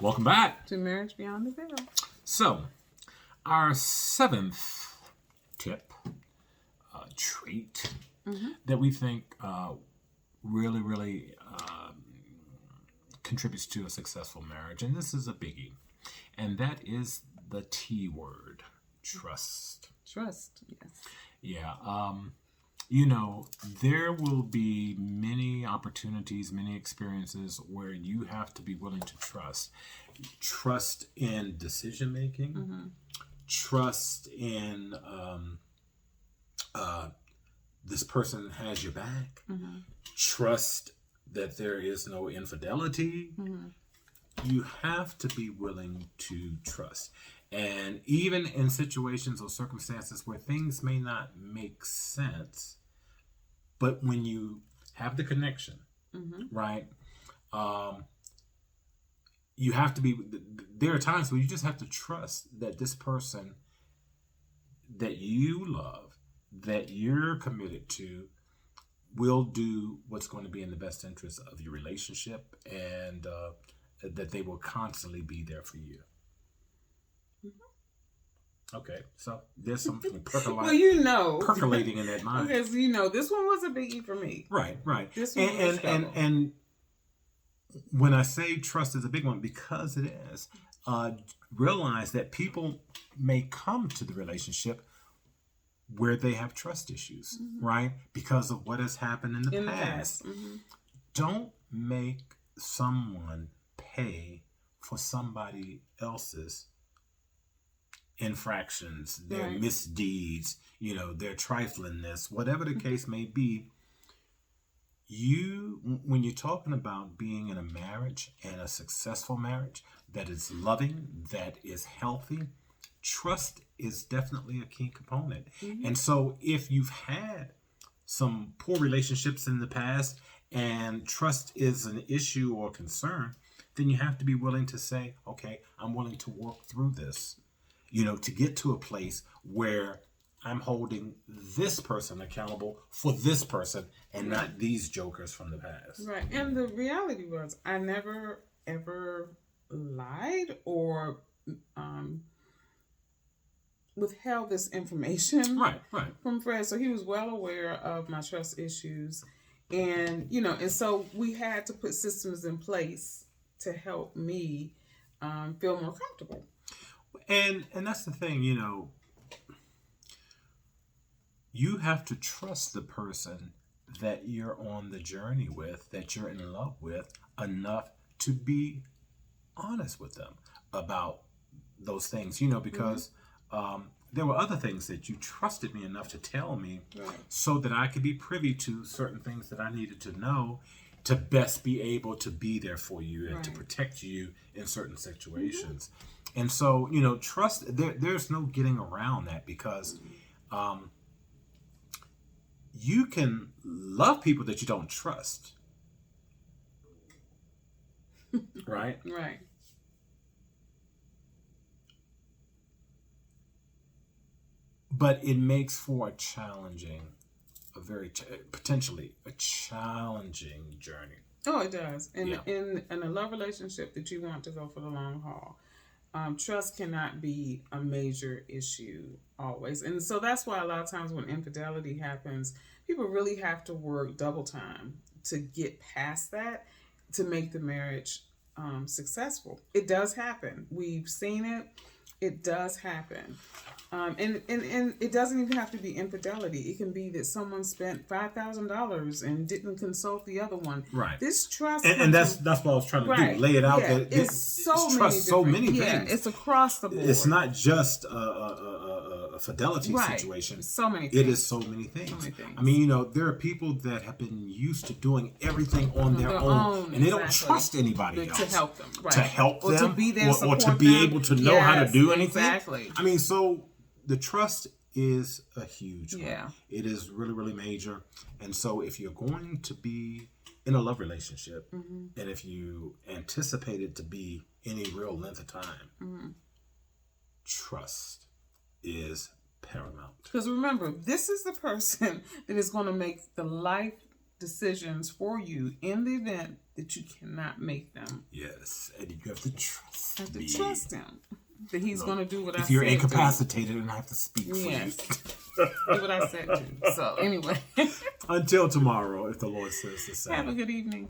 Welcome back to Marriage Beyond the Veil. So, our seventh tip, trait that we think really contributes to a successful marriage, and this is a biggie, and that is the T word, trust. Trust, yes. Yeah. There will be many opportunities, many experiences where you have to be willing to trust. Trust in decision making, trust in this person has your back, trust that there is no infidelity. You have to be willing to trust. And even in situations or circumstances where things may not make sense, but when you have the connection, right? You have to be, there are times where you just have to trust that this person that you love, that you're committed to, will do what's going to be in the best interest of your relationship, and that they will constantly be there for you. Okay, so there's something percolating in that mind. Because this one was a biggie for me. Right. This one was and when I say trust is a big one, because it is, realize that people may come to the relationship where they have trust issues, right? Because of what has happened in the past. Don't make someone pay for somebody else's infractions, their misdeeds, their triflingness, whatever the case may be. When you're talking about being in a marriage, and a successful marriage that is loving, that is healthy, trust is definitely a key component. And so if you've had some poor relationships in the past and trust is an issue or concern, then you have to be willing to say, okay, I'm willing to work through this, to get to a place where I'm holding this person accountable for this person and not these jokers from the past. Right. And the reality was, I never, ever lied or withheld this information from Fred. So he was well aware of my trust issues. And, and so we had to put systems in place to help me feel more comfortable. And that's the thing, you have to trust the person that you're on the journey with, that you're in love with, enough to be honest with them about those things, because there were other things that you trusted me enough to tell me, so that I could be privy to certain things that I needed to know to best be able to be there for you and to protect you in certain situations. And so, trust, there's no getting around that, because you can love people that you don't trust. Right? Right. But it makes for potentially a challenging journey. Oh, it does. In a love relationship that you want to go for the long haul, trust cannot be a major issue always. And so that's why a lot of times when infidelity happens, people really have to work double time to get past that, to make the marriage successful. It does happen. We've seen it. It does happen. And it doesn't even have to be infidelity. It can be that someone spent $5,000 and didn't consult the other one. Right. This trust, and that's what I was trying to do. Lay it out. Yeah, that it's so many things. Yeah, it's across the board. It's not just a fidelity situation. So many things. It is so many things. I mean, there are people that have been used to doing everything on their own, and they don't trust anybody else to help them, to help or them, to be there, or to be able to know how to do anything. Exactly. I mean, so the trust is a huge one. Yeah. It is really, really major. And so if you're going to be in a love relationship, and if you anticipate it to be any real length of time, trust is paramount. Because remember, this is the person that is going to make the life decisions for you in the event that you cannot make them. Yes, and you have to trust I have to trust him that he's going to do what I said. If you're incapacitated and I have to speak for yes. you. Do what I said to. So anyway. Until tomorrow, if the Lord says the same. Have a good evening.